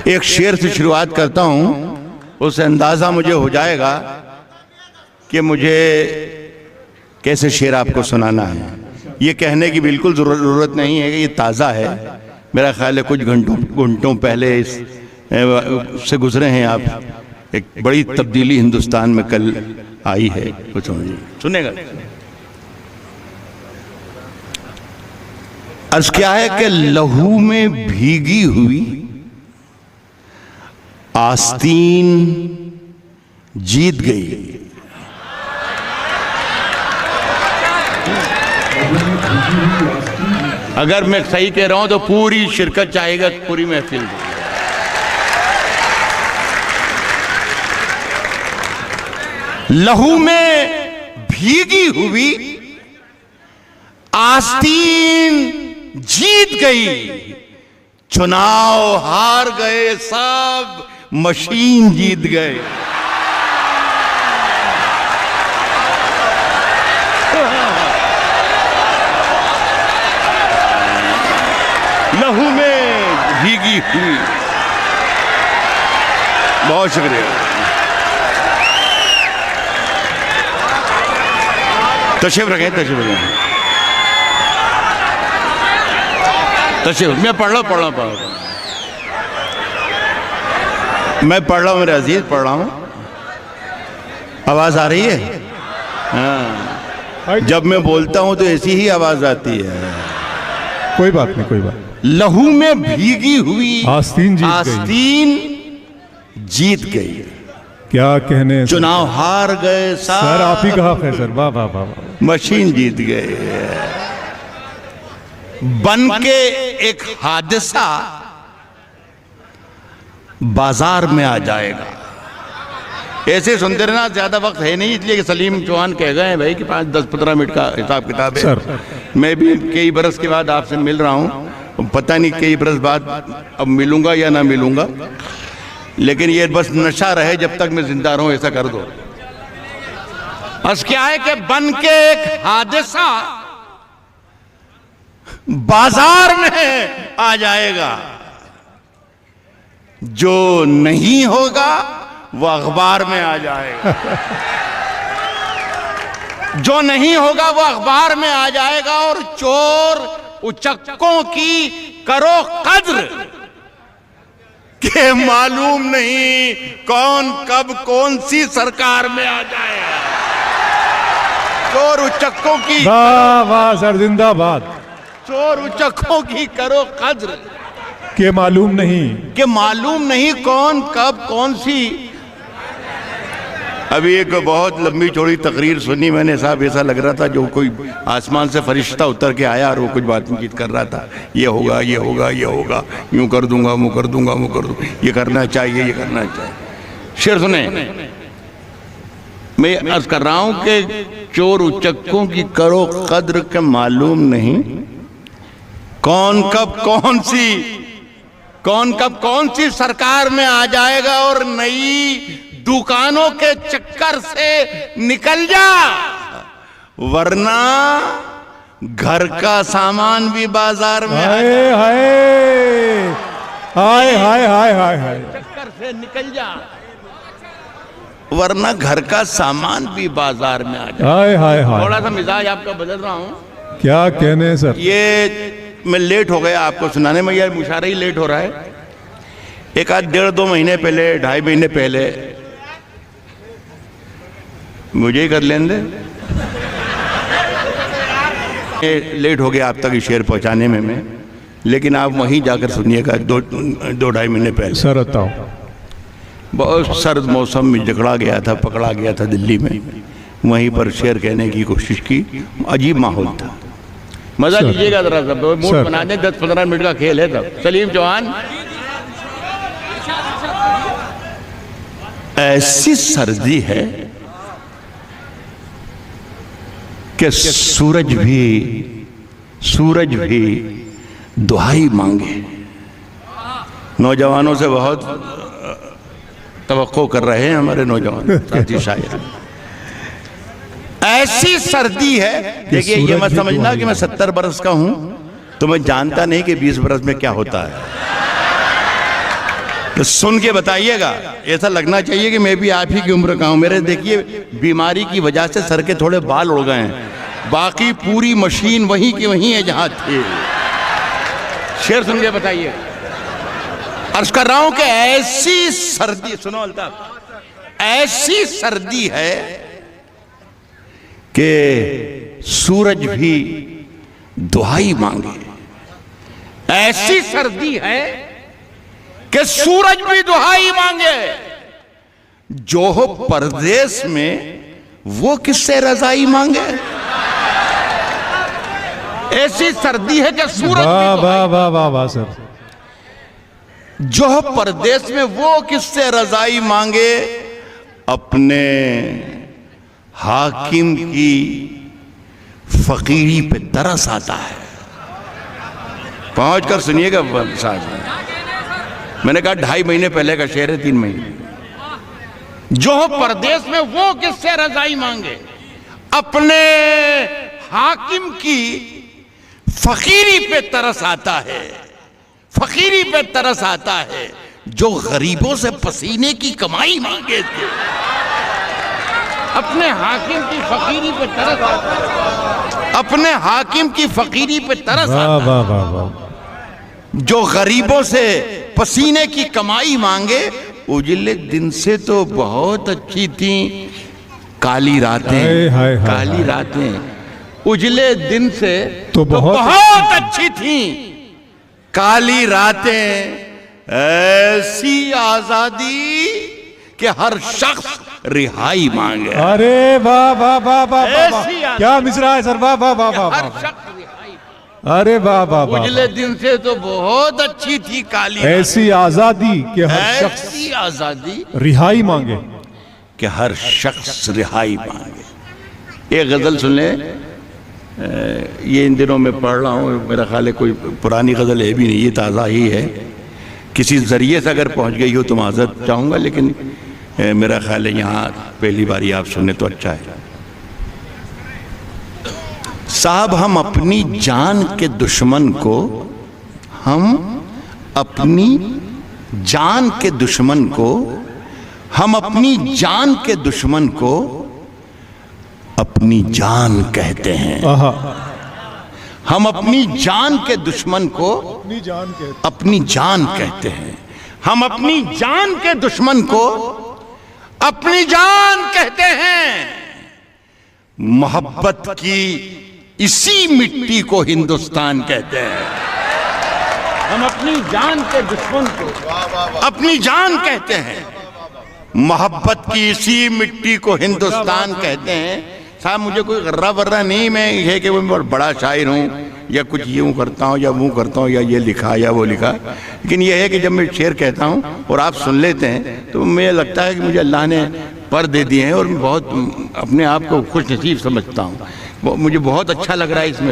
एक शेर से शुरुआत करता हूं, उससे अंदाजा मुझे हो जाएगा कि मुझे कैसे शेर आपको सुनाना है। ये कहने की बिल्कुल ज़रूरत नहीं है कि ये ताज़ा है, मेरा ख्याल है कुछ घंटों पहले इस से गुजरे हैं आप। एक बड़ी तब्दीली हिंदुस्तान में कल आई है, कुछ सुनेगा। अर्ज क्या है कि लहू में भीगी हुई आस्तीन जीत गई। अगर मैं सही कह रहा हूं तो पूरी शिरकत चाहेगा, पूरी महफिल। लहू में भीगी हुई आस्तीन जीत गई, चुनाव हार गए सब, मशीन जीत गए। लहू में भीगी हुई। बहुत शुक्रिया। तशरीफ रखें, तशरीफ रखें, तशरीफ। मैं पढ़ रहा हूँ मैं पढ़ रहा हूँ मेरे अजीज, पढ़ रहा हूँ। आवाज आ रही है? हाँ, जब मैं बोलता हूँ तो ऐसी ही आवाज आती है। कोई बात नहीं, कोई बात। लहू में भीगी हुई आस्तीन जीत गई। क्या कहने, चुनाव हार गए सर। आप ही कहा फैसर, वाह वाह वाह। मशीन जीत गए। बन के एक हादसा बाजार में आ जाएगा। ऐसे सुनते रहना, ज्यादा वक्त है नहीं, इसलिए कि सलीम चौहान कह गए हैं भाई कि 5-10-15 मिनट का हिसाब किताब है। सर, मैं भी कई बरस के बाद आपसे मिल रहा हूं, पता नहीं कई बरस बाद अब मिलूंगा या ना मिलूंगा, लेकिन ये बस नशा रहे जब तक मैं जिंदा रहूं, ऐसा कर दो। बस क्या है कि बन के एक हादसा बाजार में आ जाएगा। जो नहीं होगा वो अखबार में आ जाएगा। जो नहीं होगा वो अखबार में आ जाएगा। और चोर उचक्कों की करो कद्र के मालूम नहीं कौन कब कौन सी सरकार में आ जाएगा। चोर उचक्कों की, वाह वाह सर, जिंदाबाद। चोर उचक्कों की करो कद्र के मालूम नहीं कौन कब कौन सी। अभी एक बहुत लंबी चौड़ी तकरीर सुनी मैंने साहब, ऐसा लग रहा था जो कोई आसमान से फरिश्ता उतर के आया और वो कुछ बातचीत कर रहा था। ये होगा, ये होगा, ये होगा, यूं कर दूंगा, मुँह कर दूंगा, मुँह कर दूंगा, ये करना चाहिए, ये करना चाहिए। शेर सुने, मैं अर्ज कर रहा हूं कि चोर उचक्कों की करो कद्र के मालूम नहीं कौन कब कौन सी सरकार में आ जाएगा। और नई दुकानों के चक्कर से निकल जा, वरना घर का सामान भी बाजार में हाय हाय हाय हाय हाय हाय हाय, चक्कर से निकल जा, वरना घर का सामान भी बाजार में आ जाए। हाय हाय हाय। थोड़ा सा मिजाज आपका बदल रहा हूं। क्या कहने सर। ये मैं लेट हो गया आपको सुनाने में, यार मुशारा ही लेट हो रहा है। एक आध 1.5-2 महीने पहले, 2.5 महीने पहले, मुझे ही कर लेने दे, लेट हो गया आप तक शेर पहुंचाने में मैं, लेकिन आप वहीं जाकर सुनिएगा। 2-2.5 महीने पहले सर बताओ। बहुत सर्द मौसम में पकड़ा गया था दिल्ली में। वहीं पर शेर कहने की कोशिश की, अजीब माहौल था। मजा लीजिएगा जरा सा, मूड बना दें। 10-15 मिनट का खेल है तब। सलीम चौहान, ऐसी सर्दी है कि सूरज भी दुहाई मांगे। नौजवानों से बहुत तवक्को कर रहे हैं हमारे नौजवान साथी शायर। ऐसी सर्दी है, देखिए ये मत समझना कि मैं 70 बरस का हूं तो मैं जानता नहीं कि 20 बरस में क्या होता है। तो सुन के बताइएगा, ऐसा लगना चाहिए कि मैं भी आप ही की उम्र का हूं। मेरे देखिए बीमारी की वजह से सर के थोड़े बाल उड़ गए हैं, बाकी पूरी मशीन वहीं की वहीं है जहां थे। शेर सुन के बताइए। अर्ज कर रहा हूं कि ऐसी सर्दी, सुनो अल्ताफ, ऐसी सर्दी है कि सूरज भी दुहाई मांगे। ऐसी सर्दी है कि सूरज भी दुहाई मांगे। जो हो परदेश में वो किससे रजाई मांगे। ऐसी सर्दी है कि सूरज वाह भी वाह वाह वाह वाह सर। जो हो परदेश में वो किससे रजाई मांगे। अपने हाकिम की फकीरी पे तरस आता है। पहुंच कर सुनिएगा साहब, मैंने कहा 2.5 महीने पहले का शेर है, 3 महीने। जो हो परदेश में वो किससे रजाई मांगे। अपने हाकिम की फकीरी पे तरस आता है। फकीरी पे तरस आता है। जो गरीबों से पसीने की कमाई मांगे थे। अपने हाकिम की फकीरी पे तरस आता है। अपने हाकिम की फकीरी पे तरस वाह आता है। वाह वाह वाह। जो गरीबों से पसीने की कमाई मांगे। उजले दिन से तो बहुत अच्छी थी काली रातें। हाय, हाय, हाय, काली हाय। रातें उजले दिन से तो बहुत अच्छी थी काली रातें। ऐसी आजादी कि हर शख्स रिहाई मांगे। अरे वाह वाह वाह वाह वाह वाह। ऐसी आदत। क्या मिसरा है सर, वाह वाह वाह वाह हर वाह। शख्स रिहाई। अरे वाह वाह वाह। उजले दिन से तो बहुत अच्छी थी काली ऐसी आजादी कि हर शख्स ऐसी आजादी रिहाई मांगे। कि हर शख्स रिहाई मांगे। एक गजल सुन ले, ये इन दिनों में पढ़ रहा हूँ, मेरा ख्याल है कोई पुरानी गजल है भी नहीं, ये ताज़ा ही है। किसी जरिए से अगर पहुँच गई हो तो माजरत चाहूँगा, लेकिन मेरा ख्याल है यहाँ पहली बारी आप सुने तो अच्छा है। साहब हम अपनी जान के दुश्मन को, हम अपनी जान के दुश्मन को, हम अपनी जान के दुश्मन को अपनी जान कहते हैं। आहा। हम अपनी जान के दुश्मन को अपनी जान के अपनी जान कहते हैं। हम अपनी जान के दुश्मन को अपनी जान कहते हैं। मोहब्बत की इसी मिट्टी को हिंदुस्तान कहते हैं। हम अपनी जान के दुश्मन को अपनी जान कहते हैं। मोहब्बत की इसी मिट्टी को हिंदुस्तान कहते हैं। साहब मुझे कोई गर्रा वर्रा नहीं, मैं ये कि मैं बहुत बड़ा शायर हूँ या कुछ यूँ करता हूँ या वो करता हूँ या ये लिखा या वो लिखा, लेकिन ये है कि जब मैं शेर कहता हूँ और आप सुन लेते हैं तो मुझे लगता है कि मुझे अल्लाह ने पर दे दिए हैं और मैं बहुत अपने आप को खुश नसीब समझता हूँ। मुझे बहुत अच्छा लग रहा है इसमें।